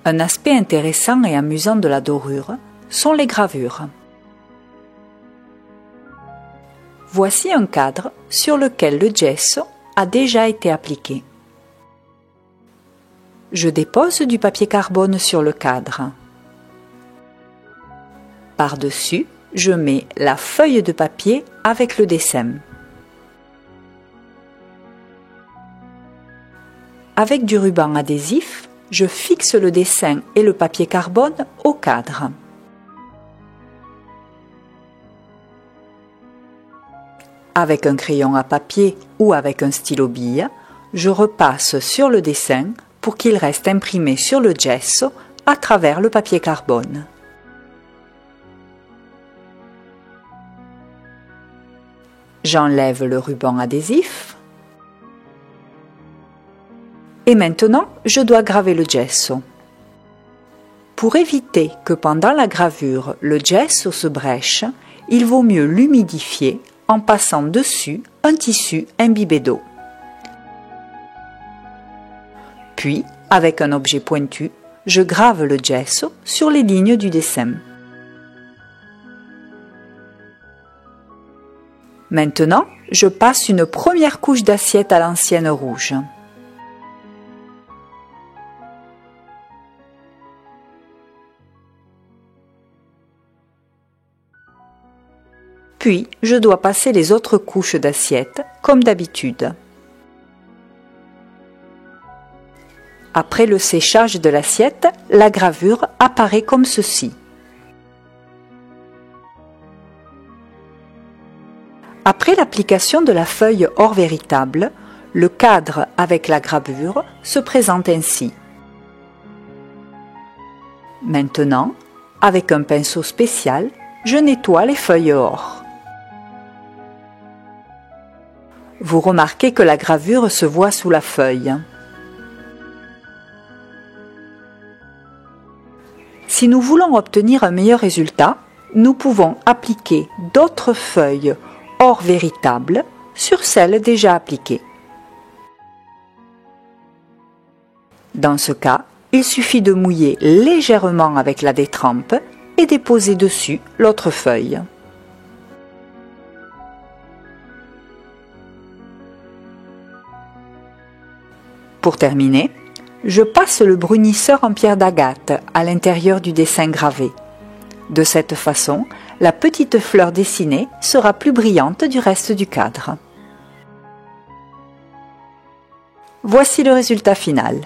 Un aspect intéressant et amusant de la dorure sont les gravures. Voici un cadre sur lequel le gesso a déjà été appliqué. Je dépose du papier carbone sur le cadre. Par-dessus, je mets la feuille de papier avec le dessin. Avec du ruban adhésif, je fixe le dessin et le papier carbone au cadre. Avec un crayon à papier ou avec un stylo bille, je repasse sur le dessin pour qu'il reste imprimé sur le gesso à travers le papier carbone. J'enlève le ruban adhésif. Et maintenant, je dois graver le gesso. Pour éviter que pendant la gravure, le gesso se brèche, il vaut mieux l'humidifier en passant dessus un tissu imbibé d'eau. Puis, avec un objet pointu, je grave le gesso sur les lignes du dessin. Maintenant, je passe une première couche d'assiette à l'ancienne rouge. Puis, je dois passer les autres couches d'assiette, comme d'habitude. Après le séchage de l'assiette, la gravure apparaît comme ceci. Après l'application de la feuille or véritable, le cadre avec la gravure se présente ainsi. Maintenant, avec un pinceau spécial, je nettoie les feuilles or. Vous remarquez que la gravure se voit sous la feuille. Si nous voulons obtenir un meilleur résultat, nous pouvons appliquer d'autres feuilles or véritable sur celles déjà appliquées. Dans ce cas, il suffit de mouiller légèrement avec la détrempe et déposer dessus l'autre feuille. Pour terminer, je passe le brunisseur en pierre d'agate à l'intérieur du dessin gravé. De cette façon, la petite fleur dessinée sera plus brillante du reste du cadre. Voici le résultat final.